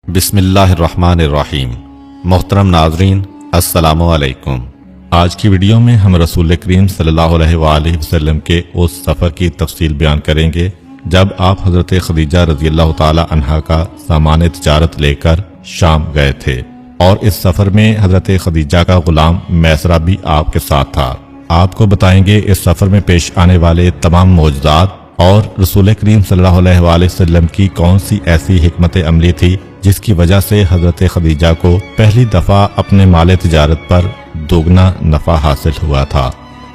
بسم اللہ الرحمن الرحیم۔ محترم ناظرین السلام علیکم۔ آج کی ویڈیو میں ہم رسول کریم صلی اللہ علیہ وآلہ وسلم کے اس سفر کی تفصیل بیان کریں گے جب آپ حضرت خدیجہ رضی اللہ تعالی عنہا کا سامان تجارت لے کر شام گئے تھے، اور اس سفر میں حضرت خدیجہ کا غلام میسرہ بھی آپ کے ساتھ تھا۔ آپ کو بتائیں گے اس سفر میں پیش آنے والے تمام معجزات اور رسول کریم صلی اللہ علیہ وآلہ وسلم کی کون سی ایسی حکمت عملی تھی جس کی وجہ سے حضرت خدیجہ کو پہلی دفعہ اپنے مال تجارت پر دوگنا نفع حاصل ہوا تھا۔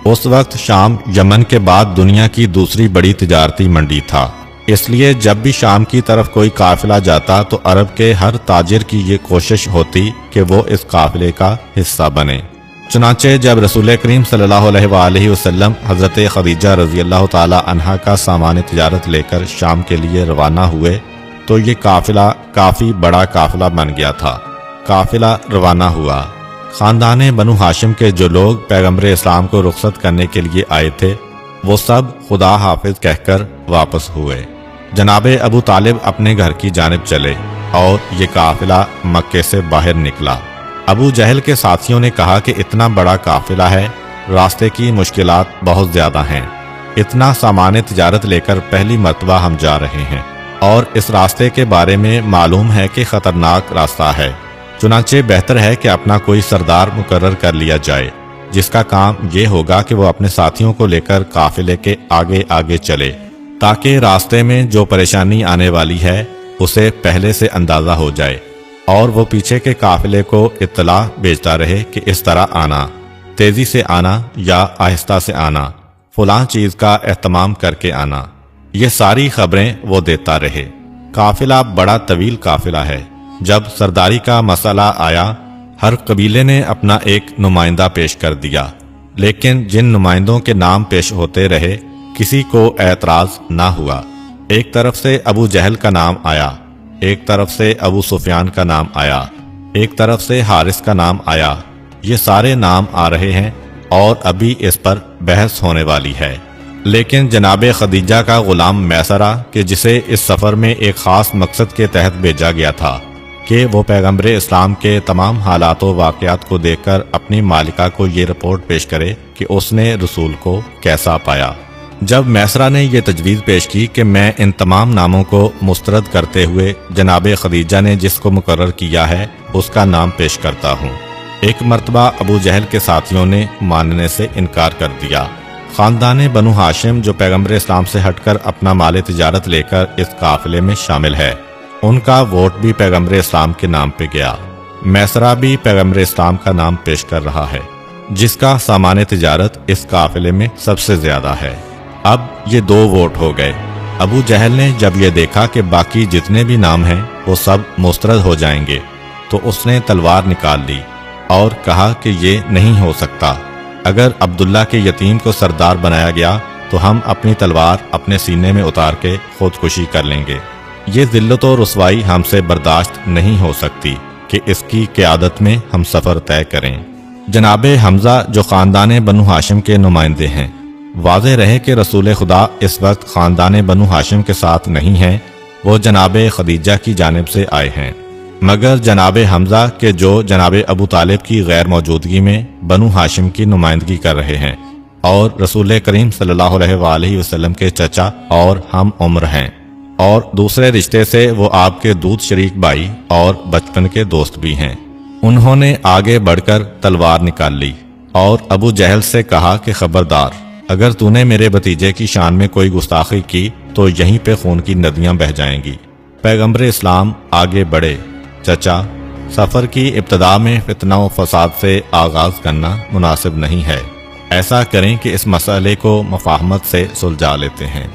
اس وقت شام یمن کے بعد دنیا کی دوسری بڑی تجارتی منڈی تھا، اس لیے جب بھی شام کی طرف کوئی قافلہ جاتا تو عرب کے ہر تاجر کی یہ کوشش ہوتی کہ وہ اس قافلے کا حصہ بنے۔ چنانچہ جب رسول کریم صلی اللہ علیہ وآلہ وسلم حضرت خدیجہ رضی اللہ تعالی عنہا کا سامان تجارت لے کر شام کے لیے روانہ ہوئے تو یہ قافلہ کافی بڑا قافلہ بن گیا تھا۔ قافلہ روانہ ہوا۔ خاندان بنو ہاشم کے جو لوگ پیغمبر اسلام کو رخصت کرنے کے لیے آئے تھے وہ سب خدا حافظ کہہ کر واپس ہوئے۔ جناب ابو طالب اپنے گھر کی جانب چلے اور یہ قافلہ مکے سے باہر نکلا۔ ابو جہل کے ساتھیوں نے کہا کہ اتنا بڑا قافلہ ہے، راستے کی مشکلات بہت زیادہ ہیں، اتنا سامان تجارت لے کر پہلی مرتبہ ہم جا رہے ہیں اور اس راستے کے بارے میں معلوم ہے کہ خطرناک راستہ ہے، چنانچہ بہتر ہے کہ اپنا کوئی سردار مقرر کر لیا جائے جس کا کام یہ ہوگا کہ وہ اپنے ساتھیوں کو لے کر قافلے کے آگے آگے چلے تاکہ راستے میں جو پریشانی آنے والی ہے اسے پہلے سے اندازہ ہو جائے اور وہ پیچھے کے قافلے کو اطلاع بھیجتا رہے کہ اس طرح آنا، تیزی سے آنا یا آہستہ سے آنا، فلاں چیز کا اہتمام کر کے آنا، یہ ساری خبریں وہ دیتا رہے۔ قافلہ بڑا طویل قافلہ ہے۔ جب سرداری کا مسئلہ آیا ہر قبیلے نے اپنا ایک نمائندہ پیش کر دیا، لیکن جن نمائندوں کے نام پیش ہوتے رہے کسی کو اعتراض نہ ہوا۔ ایک طرف سے ابو جہل کا نام آیا، ایک طرف سے ابو سفیان کا نام آیا، ایک طرف سے حارث کا نام آیا، یہ سارے نام آ رہے ہیں اور ابھی اس پر بحث ہونے والی ہے۔ لیکن جناب خدیجہ کا غلام میسرہ کہ جسے اس سفر میں ایک خاص مقصد کے تحت بھیجا گیا تھا کہ وہ پیغمبر اسلام کے تمام حالات و واقعات کو دیکھ کر اپنی مالکہ کو یہ رپورٹ پیش کرے کہ اس نے رسول کو کیسا پایا۔ جب میسرہ نے یہ تجویز پیش کی کہ میں ان تمام ناموں کو مسترد کرتے ہوئے جناب خدیجہ نے جس کو مقرر کیا ہے اس کا نام پیش کرتا ہوں، ایک مرتبہ ابو جہل کے ساتھیوں نے ماننے سے انکار کر دیا۔ خاندان بنو ہاشم جو پیغمبر اسلام سے ہٹ کر اپنا مال تجارت لے کر اس قافلے میں شامل ہے، ان کا ووٹ بھی پیغمبر اسلام کے نام پہ گیا۔ میسرہ بھی پیغمبر اسلام کا نام پیش کر رہا ہے جس کا سامان تجارت اس قافلے میں سب سے زیادہ ہے۔ اب یہ دو ووٹ ہو گئے۔ ابو جہل نے جب یہ دیکھا کہ باقی جتنے بھی نام ہیں وہ سب مسترد ہو جائیں گے تو اس نے تلوار نکال لی اور کہا کہ یہ نہیں ہو سکتا، اگر عبداللہ کے یتیم کو سردار بنایا گیا تو ہم اپنی تلوار اپنے سینے میں اتار کے خودکشی کر لیں گے، یہ ذلت و رسوائی ہم سے برداشت نہیں ہو سکتی کہ اس کی قیادت میں ہم سفر طے کریں۔ جناب حمزہ جو خاندان بنو ہاشم کے نمائندے ہیں، واضح رہے کہ رسول خدا اس وقت خاندان بنو ہاشم کے ساتھ نہیں ہیں، وہ جناب خدیجہ کی جانب سے آئے ہیں، مگر جناب حمزہ کے جو جناب ابو طالب کی غیر موجودگی میں بنو ہاشم کی نمائندگی کر رہے ہیں اور رسول کریم صلی اللہ علیہ وآلہ وسلم کے چچا اور ہم عمر ہیں، اور دوسرے رشتے سے وہ آپ کے دودھ شریک بھائی اور بچپن کے دوست بھی ہیں۔ انہوں نے آگے بڑھ کر تلوار نکال لی اور ابو جہل سے کہا کہ خبردار، اگر تو نے میرے بھتیجے کی شان میں کوئی گستاخی کی تو یہیں پہ خون کی ندیاں بہہ جائیں گی۔ پیغمبر اسلام آگے بڑھے، چچا، سفر کی ابتدا میں فتنہ و فساد سے آغاز کرنا مناسب نہیں ہے، ایسا کریں کہ اس مسئلے کو مفاہمت سے سلجھا لیتے ہیں،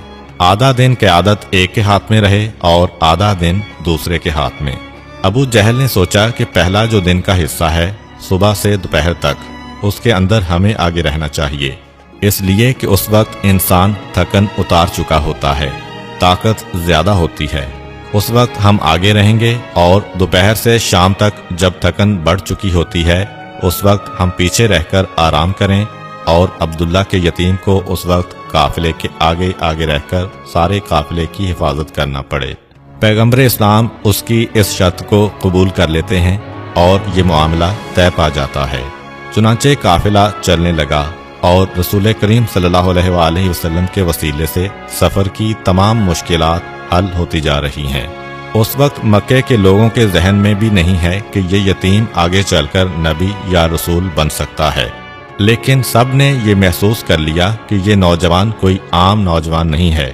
آدھا دن قیادت ایک کے ہاتھ میں رہے اور آدھا دن دوسرے کے ہاتھ میں۔ ابو جہل نے سوچا کہ پہلا جو دن کا حصہ ہے صبح سے دوپہر تک اس کے اندر ہمیں آگے رہنا چاہیے، اس لیے کہ اس وقت انسان تھکن اتار چکا ہوتا ہے، طاقت زیادہ ہوتی ہے، اس وقت ہم آگے رہیں گے، اور دوپہر سے شام تک جب تھکن بڑھ چکی ہوتی ہے اس وقت ہم پیچھے رہ کر آرام کریں اور عبداللہ کے یتیم کو اس وقت قافلے کے آگے آگے رہ کر سارے قافلے کی حفاظت کرنا پڑے۔ पैगंबर इस्लाम उसकी इस शर्त को कबूल कर लेते हैं और ये मामला तय पा जाता है। चुनांचे काफिला चलने लगा और रसूल करीम सल्लल्लाहु अलैहि वसल्लम के वसीले से सफ़र की तमाम मुश्किलात हल होती जा रही हैं। उस वक्त मक्के के लोगों के जहन में भी नहीं है कि ये यतीम आगे चलकर नबी या रसूल बन सकता है, लेकिन सब ने ये महसूस कर लिया कि ये नौजवान कोई आम नौजवान नहीं है,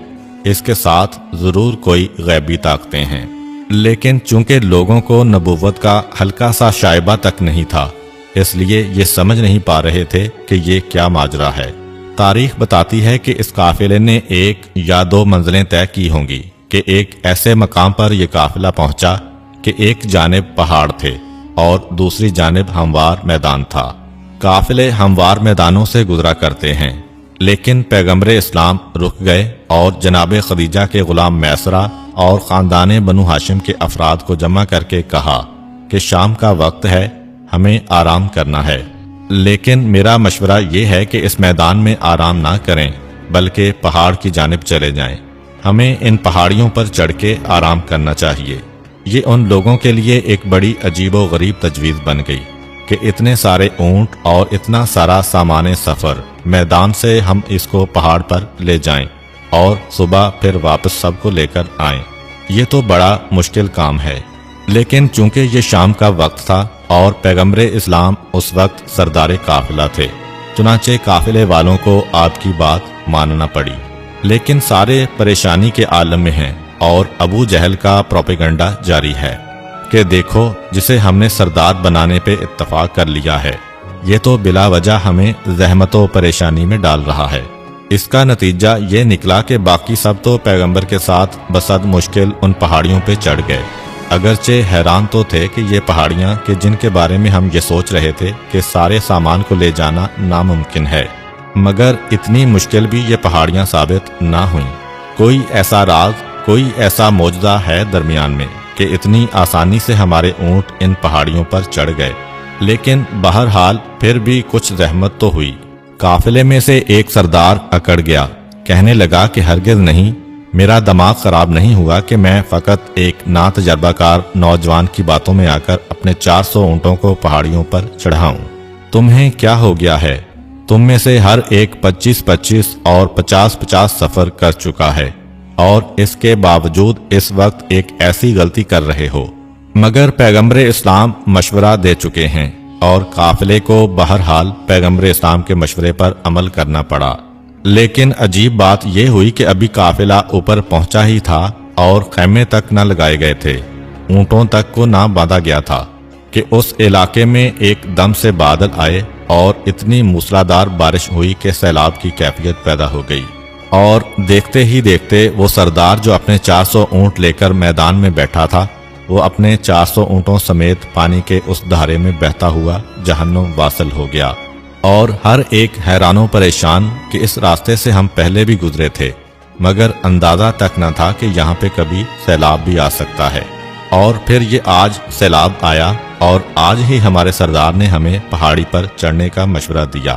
इसके साथ ज़रूर कोई गैबी ताकतें हैं। लेकिन चूंकि लोगों को नबूवत का हल्का सा शायबा तक नहीं था, इसलिए ये समझ नहीं पा रहे थे कि ये क्या माजरा है। तारीख बताती है कि इस काफिले ने एक या दो मंजिलें तय की होंगी कि एक ऐसे मकाम पर यह काफिला पहुंचा कि एक जानिब पहाड़ थे और दूसरी जानिब हमवार मैदान था। काफिले हमवार मैदानों से गुजरा करते हैं, लेकिन पैगंबर इस्लाम रुक गए और जनाब खदीजा के गुलाम मैसरा और ख़ानदान बनु हाशिम के अफराद को जमा करके कहा कि शाम का वक्त है, हमें आराम करना है, लेकिन मेरा मशवरा ये है कि इस मैदान में आराम ना करें बल्कि पहाड़ की जानिब चले जाएं। हमें इन पहाड़ियों पर चढ़ के आराम करना चाहिए। ये उन लोगों के लिए एक बड़ी अजीबो गरीब तजवीज़ बन गई कि इतने सारे ऊंट और इतना सारा सामान सफ़र मैदान से हम इसको पहाड़ पर ले जाएं और सुबह फिर वापस सबको लेकर आएं। ये तो बड़ा मुश्किल काम है। लेकिन चूंकि ये शाम का वक्त था और पैगंबर इस्लाम उस वक्त सरदार काफिला थे, चुनाचे काफिले वालों को आपकी बात मानना पड़ी। लेकिन सारे परेशानी के आलम में हैं और अबू जहल का प्रोपेगंडा जारी है कि देखो, जिसे हमने सरदार बनाने पे इत्तफाक कर लिया है, ये तो बिला वजह हमें ज़हमतों परेशानी में डाल रहा है। इसका नतीजा ये निकला कि बाकी सब तो पैगंबर के साथ बसद मुश्किल उन पहाड़ियों पे चढ़ गए। अगरचे हैरान तो थे कि ये पहाड़ियाँ कि जिनके बारे में हम ये सोच रहे थे कि सारे सामान को ले जाना नामुमकिन है, मगर इतनी मुश्किल भी ये पहाड़ियाँ साबित ना हुई। कोई ऐसा राज, कोई ऐसा मौजज़ा है दरमियान में कि इतनी आसानी से हमारे ऊँट इन पहाड़ियों पर चढ़ गए। लेकिन बहरहाल फिर भी कुछ ज़हमत तो हुई। काफिले में से एक सरदार अकड़ गया, कहने लगा कि हरगिज़ नहीं, मेरा दिमाग खराब नहीं हुआ कि मैं फ़कत एक ना तजर्बाकार नौजवान की बातों में आकर अपने 400 ऊँटों को पहाड़ियों पर चढ़ाऊं। तुम्हें क्या हो गया है? तुम में से हर एक 25-25 और 50-50 सफ़र कर चुका है और इसके बावजूद इस वक्त एक ऐसी गलती कर रहे हो। मगर पैगंबर इस्लाम मशवरा दे चुके हैं और काफिले को बहरहाल पैगंबर इस्लाम के मशवरे पर अमल करना पड़ा। लेकिन अजीब बात यह हुई कि अभी काफिला ऊपर पहुंचा ही था और खैमे तक न लगाए गए थे, ऊंटों तक को ना बांधा गया था कि उस इलाके में एकदम से बादल आए और इतनी मूसलाधार बारिश हुई कि सैलाब की कैफियत पैदा हो गई। और देखते ही देखते वो सरदार जो अपने 400 ऊंट लेकर मैदान में बैठा था, वो अपने 400 ऊंटों समेत पानी के उस धारे में बहता हुआ जहन्नुम वासल हो गया। और हर एक हैरानों परेशान कि इस रास्ते से हम पहले भी गुजरे थे, मगर अंदाजा तक न था कि यहाँ पे कभी सैलाब भी आ सकता है। और फिर ये आज सैलाब आया और आज ही हमारे सरदार ने हमें पहाड़ी पर चढ़ने का मशवरा दिया।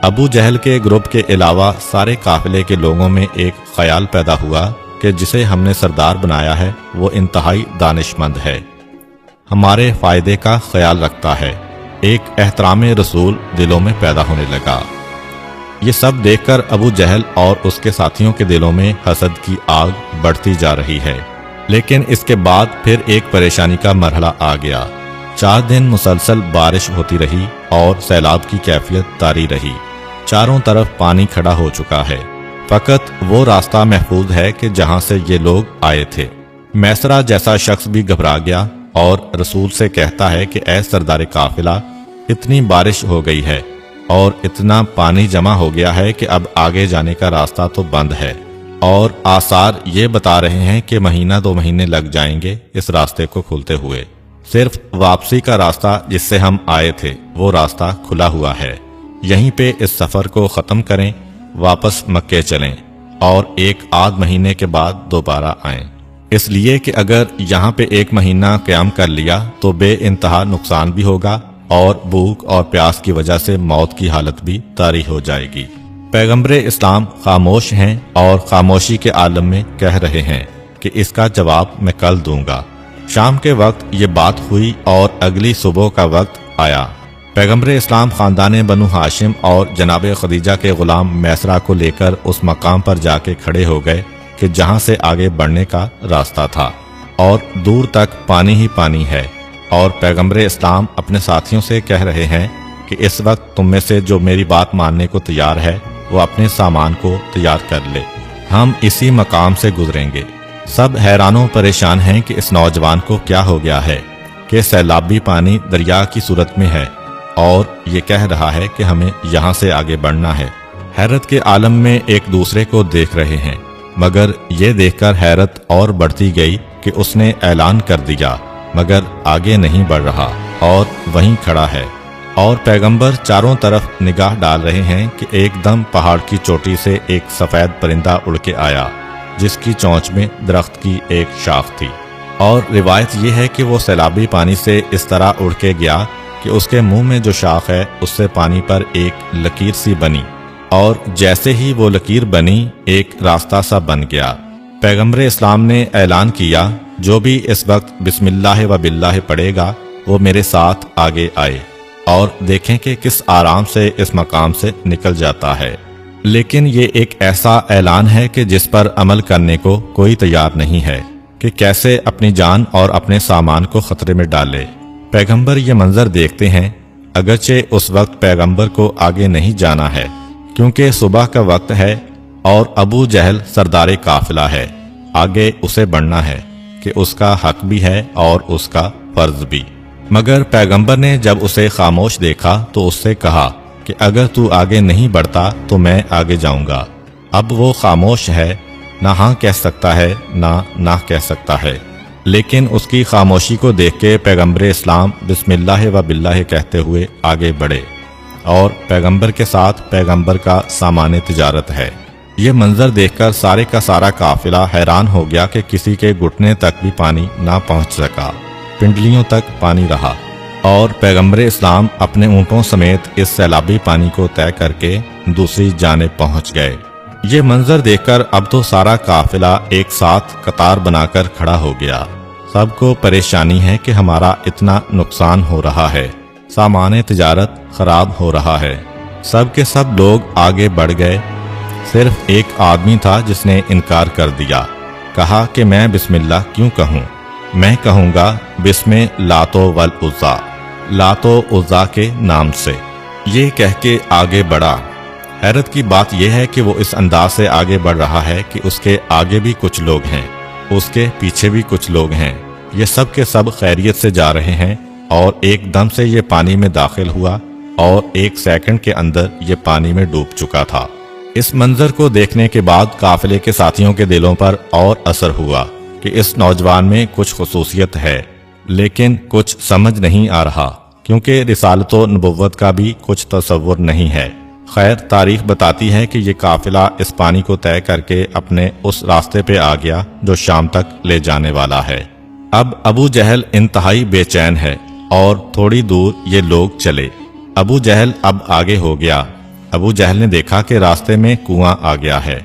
अबू जहल के ग्रुप के अलावा सारे काफिले के लोगों में एक ख्याल पैदा हुआ कि जिसे हमने सरदार बनाया है वो इंतहाई दानिशमंद है, हमारे फायदे का ख्याल रखता है। एक एहतराम रसूल दिलों में पैदा होने लगा। ये सब देखकर अबू जहल और उसके साथियों के दिलों में हसद की आग बढ़ती जा रही है। लेकिन इसके बाद फिर एक परेशानी का मरहला आ गया। 4 दिन मुसलसल बारिश होती रही और सैलाब की कैफियत तारी रही। चारों तरफ पानी खड़ा हो चुका है, फकत वो रास्ता महफूज है कि जहां से ये लोग आए थे। मैसरा जैसा शख्स भी घबरा गया और रसूल से कहता है कि ऐ सरदार काफिला, इतनी बारिश हो गई है और इतना पानी जमा हो गया है कि अब आगे जाने का रास्ता तो बंद है और आसार ये बता रहे हैं कि महीना 2 महीने लग जाएंगे इस रास्ते को खुलते हुए। सिर्फ वापसी का रास्ता जिससे हम आए थे वो रास्ता खुला हुआ है। यहीं पे इस सफ़र को ख़त्म करें, वापस मक्के चलें और 1 महीने के बाद दोबारा आएं। इसलिए कि अगर यहाँ पे 1 महीना क़याम कर लिया तो बेइंतहा नुकसान भी होगा और भूख और प्यास की वजह से मौत की हालत भी तारी हो जाएगी। पैगंबर इस्लाम खामोश हैं और खामोशी के आलम में कह रहे हैं कि इसका जवाब मैं कल दूंगा। शाम के वक्त ये बात हुई और अगली सुबह का वक्त आया। पैगंबर इस्लाम खानदान बनु हाशिम और जनाब खदीजा के गुलाम मैसरा को लेकर उस मकाम पर जाके खड़े हो गए कि जहां से आगे बढ़ने का रास्ता था और दूर तक पानी ही पानी है। और पैगंबर इस्लाम अपने साथियों से कह रहे हैं कि इस वक्त तुम में से जो मेरी बात मानने को तैयार है वो अपने सामान को तैयार कर ले, हम इसी मकाम से गुजरेंगे। सब हैरानों परेशान हैं कि इस नौजवान को क्या हो गया है कि सैलाबी पानी दरिया की सूरत में है और ये कह रहा है कि हमें यहाँ से आगे बढ़ना है। हैरत के आलम में एक दूसरे को देख रहे हैं, मगर ये देखकर हैरत और बढ़ती गई कि उसने ऐलान कर दिया मगर आगे नहीं बढ़ रहा और वहीं खड़ा है। और पैगंबर चारों तरफ निगाह डाल रहे हैं कि एकदम पहाड़ की चोटी से एक सफ़ेद परिंदा उड़ के आया जिसकी चोंच में दरख्त की एक शाख थी। और रिवायत यह है कि वो सैलाबी पानी से इस तरह उड़ के गया कि उसके मुंह में जो शाख है उससे पानी पर एक लकीर सी बनी और जैसे ही वो लकीर बनी एक रास्ता सा बन गया। पैगंबर इस्लाम ने ऐलान किया, जो भी इस वक्त बिस्मिल्लाह व बिल्लाह पढ़ेगा वो मेरे साथ आगे आए और देखें कि किस आराम से इस मकाम से निकल जाता है। लेकिन ये एक ऐसा ऐलान है कि जिस पर अमल करने को कोई तैयार नहीं है कि कैसे अपनी जान और अपने सामान को खतरे में डाले। पैगंबर ये मंजर देखते हैं, अगरचे उस वक्त पैगंबर को आगे नहीं जाना है क्योंकि सुबह का वक्त है और अबू जहल सरदारे काफिला है, आगे उसे बढ़ना है कि उसका हक भी है और उसका फर्ज भी। मगर पैगंबर ने जब उसे खामोश देखा तो उससे कहा कि अगर तू आगे नहीं बढ़ता तो मैं आगे जाऊंगा। अब वो खामोश है, ना हाँ कह सकता है ना कह सकता है। लेकिन उसकी खामोशी को देख के पैगंबर इस्लाम बिस्मिल्लाह व बिल्लाह कहते हुए आगे बढ़े और पैगंबर के साथ पैगंबर का सामान तिजारत है। ये मंजर देखकर सारे का सारा काफिला हैरान हो गया कि किसी के घुटने तक भी पानी ना पहुंच सका, पिंडलियों तक पानी रहा और पैगंबर इस्लाम अपने ऊँटों समेत इस सैलाबी पानी को तय करके दूसरी जानिब पहुंच गए। ये मंजर देखकर अब तो सारा काफिला एक साथ कतार बनाकर खड़ा हो गया। सबको परेशानी है कि हमारा इतना नुकसान हो रहा है, सामान तिजारत खराब हो रहा है। सब के सब लोग आगे बढ़ गए। सिर्फ एक आदमी था जिसने इनकार कर दिया, कहा कि मैं बिस्मिल्लाह क्यों कहूँ, मैं कहूँगा बिस्मे लातो वल उज़्ज़ा, लातो उज़्ज़ा के नाम से। ये कह के आगे बढ़ा। हैरत की बात यह है कि वो इस अंदाज से आगे बढ़ रहा है कि उसके आगे भी कुछ लोग हैं, उसके पीछे भी कुछ लोग हैं। ये सब के सब खैरियत से जा रहे हैं और एकदम से ये पानी में दाखिल हुआ और एक सेकंड के अंदर ये पानी में डूब चुका था। इस मंजर को देखने के बाद काफिले के साथियों के दिलों पर और असर हुआ कि इस नौजवान में कुछ खुसूसियत है, लेकिन कुछ समझ नहीं आ रहा क्योंकि रिसालत व नबुव्वत का भी कुछ तसव्वुर नहीं है। खैर, तारीख बताती है कि ये काफिला इस पानी को तय करके अपने उस रास्ते पे आ गया जो शाम तक ले जाने वाला है। अब अबू जहल इंतहाई बेचैन है और थोड़ी दूर ये लोग चले। अबू जहल अब आगे हो गया। अबू जहल ने देखा कि रास्ते में कुआं आ गया है।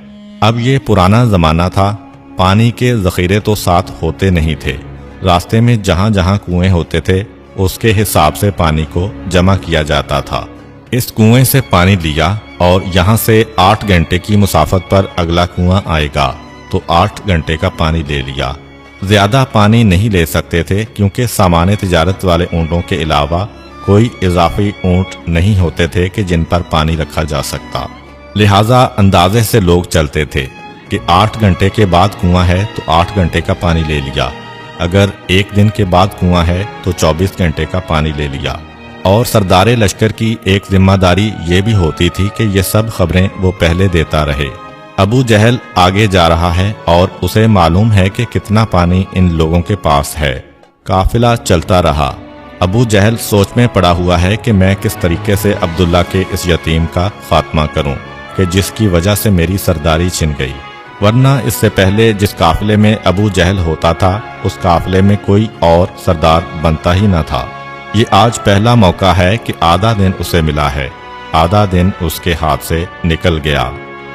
अब ये पुराना जमाना था, पानी के जखीरे तो साथ होते नहीं थे। रास्ते में जहां जहां कुएं होते थे उसके हिसाब से पानी को जमा किया जाता था। इस कुएं से पानी लिया और यहाँ से 8 घंटे की मुसाफत पर अगला कुआं आएगा तो 8 घंटे का पानी ले लिया। ज्यादा पानी नहीं ले सकते थे क्योंकि सामान्य तिजारत वाले ऊँटों के अलावा कोई इजाफी ऊँट नहीं होते थे कि जिन पर पानी रखा जा सकता। लिहाजा अंदाजे से लोग चलते थे कि 8 घंटे के बाद कुआं है तो 8 घंटे का पानी ले लिया, अगर 1 दिन के बाद कुआं है तो 24 घंटे का पानी ले लिया। और सरदारे लश्कर की एक जिम्मेदारी ये भी होती थी कि ये सब खबरें वो पहले देता रहे। अबू जहल आगे जा रहा है और उसे मालूम है कि कितना पानी इन लोगों के पास है। काफिला चलता रहा। अबू जहल सोच में पड़ा हुआ है कि मैं किस तरीके से अब्दुल्ला के इस यतीम का खात्मा करूं कि जिसकी वजह से मेरी सरदारी छिन गई, वरना इससे पहले जिस काफिले में अबू जहल होता था उस काफिले में कोई और सरदार बनता ही न था। ये आज पहला मौका है कि आधा दिन उसे मिला है, आधा दिन उसके हाथ से निकल गया।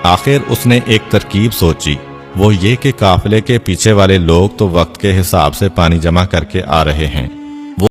आखिर उसने एक तरकीब सोची وہ یہ کہ قافلے کے پیچھے والے لوگ تو وقت کے حساب سے پانی جمع کر کے آ رہے ہیں،